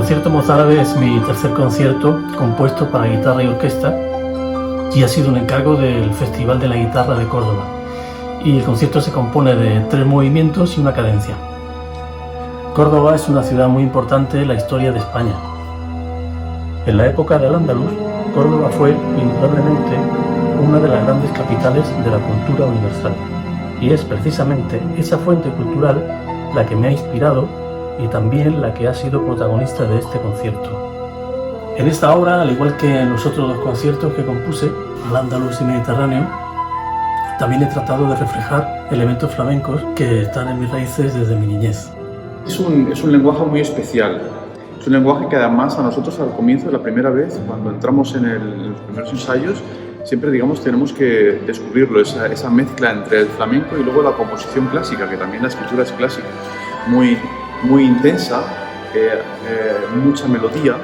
concierto mozárabe es mi tercer concierto compuesto para guitarra y orquesta y ha sido un encargo del Festival de la Guitarra de Córdoba. Y el concierto se compone de 3 movimientos y una cadencia. Córdoba es una ciudad muy importante en la historia de España. En la época del Al-Ándalus, Córdoba fue indudablemente una de las grandes capitales de la cultura universal. Y es precisamente esa fuente cultural la que me ha inspirado y también la que ha sido protagonista de este concierto. En esta obra, al igual que en los otros 2 conciertos que compuse, Al-Ándalus y Mediterráneo, también he tratado de reflejar elementos flamencos que están en mis raíces desde mi niñez. Es un lenguaje muy especial. Es un lenguaje que además a nosotros al comienzo, la primera vez, cuando entramos en los primeros ensayos, siempre tenemos que descubrirlo, esa mezcla entre el flamenco y luego la composición clásica, que también la escritura es clásica, muy intensa, mucha melodía,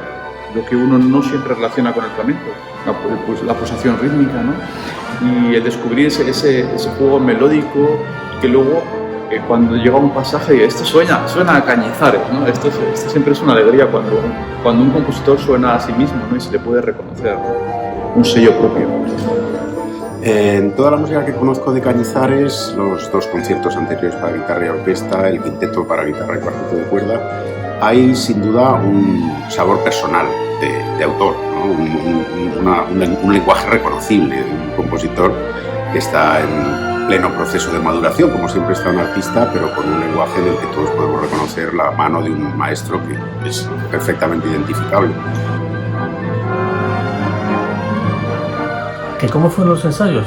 lo que uno no siempre relaciona con el flamenco, la pulsación rítmica, ¿no? Y el descubrir ese juego melódico y que luego cuando llega un pasaje, esto suena a Cañizares, ¿no? Esto siempre es una alegría cuando un compositor suena a sí mismo, ¿no? Y se le puede reconocer, ¿no? Un sello propio. En toda la música que conozco de Cañizares, los 2 conciertos anteriores para guitarra y orquesta, el quinteto para guitarra y cuarteto de cuerda, hay sin duda un sabor personal de autor, ¿no? un lenguaje reconocible de un compositor que está en pleno proceso de maduración, como siempre está un artista, pero con un lenguaje del que todos podemos reconocer la mano de un maestro que es perfectamente identificable. ¿Cómo fueron los ensayos?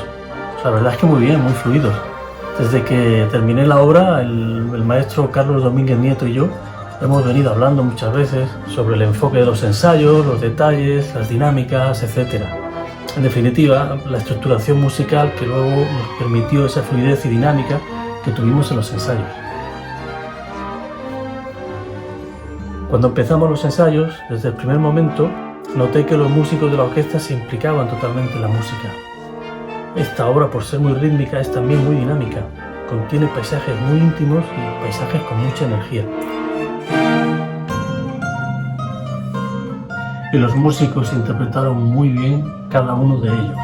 La verdad es que muy bien, muy fluidos. Desde que terminé la obra, el maestro Carlos Domínguez Nieto y yo hemos venido hablando muchas veces sobre el enfoque de los ensayos, los detalles, las dinámicas, etc. En definitiva, la estructuración musical que luego nos permitió esa fluidez y dinámica que tuvimos en los ensayos. Cuando empezamos los ensayos, desde el primer momento, noté que los músicos de la orquesta se implicaban totalmente en la música. Esta obra, por ser muy rítmica, es también muy dinámica. Contiene paisajes muy íntimos y paisajes con mucha energía. Y los músicos interpretaron muy bien cada uno de ellos,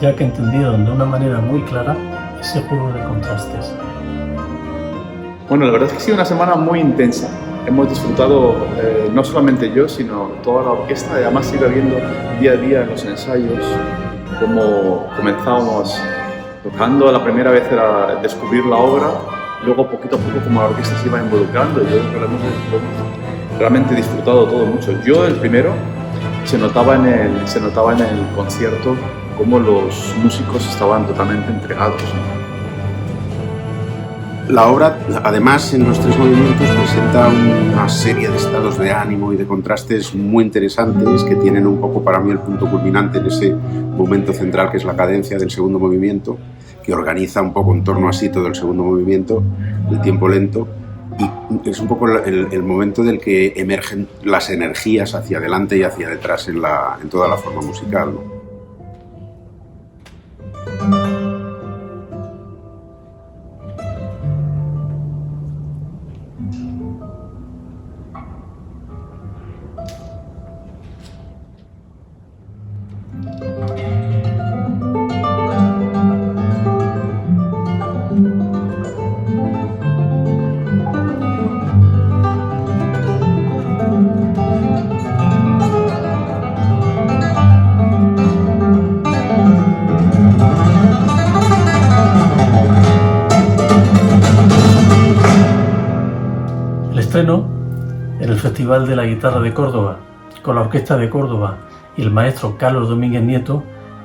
ya que entendieron de una manera muy clara ese juego de contrastes. Bueno, la verdad es que ha sido una semana muy intensa. Hemos disfrutado, no solamente yo, sino toda la orquesta, y además iba viendo día a día en los ensayos cómo comenzábamos tocando. La primera vez era descubrir la obra, luego poquito a poco como la orquesta se iba involucrando y yo creo que hemos realmente disfrutado todo mucho. Yo el primero se notaba en el concierto cómo los músicos estaban totalmente entregados, ¿no? La obra, además, en los 3 movimientos presenta una serie de estados de ánimo y de contrastes muy interesantes que tienen un poco para mí el punto culminante en ese momento central que es la cadencia del segundo movimiento, que organiza un poco en torno así todo el segundo movimiento, el tiempo lento, y es un poco el momento del que emergen las energías hacia adelante y hacia detrás en toda la forma musical, ¿no? Estreno en el Festival de la Guitarra de Córdoba, con la Orquesta de Córdoba y el maestro Carlos Domínguez Nieto,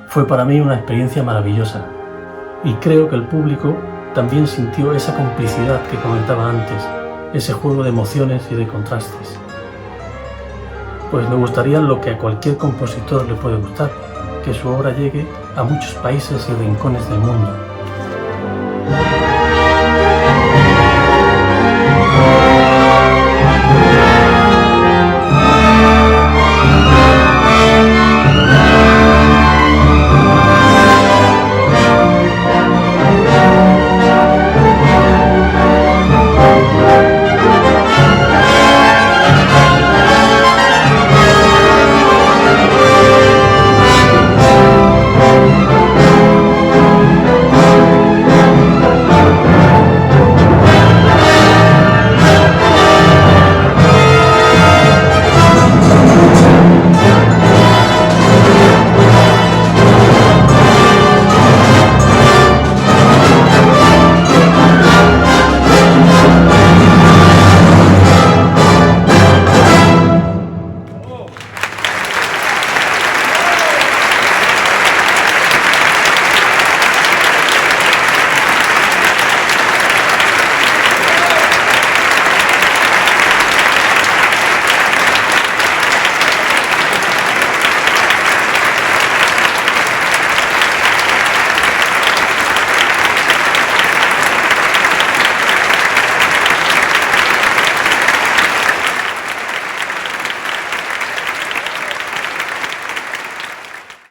fue para mí una experiencia maravillosa. Y creo que el público también sintió esa complicidad que comentaba antes, ese juego de emociones y de contrastes. Pues me gustaría lo que a cualquier compositor le puede gustar, que su obra llegue a muchos países y rincones del mundo.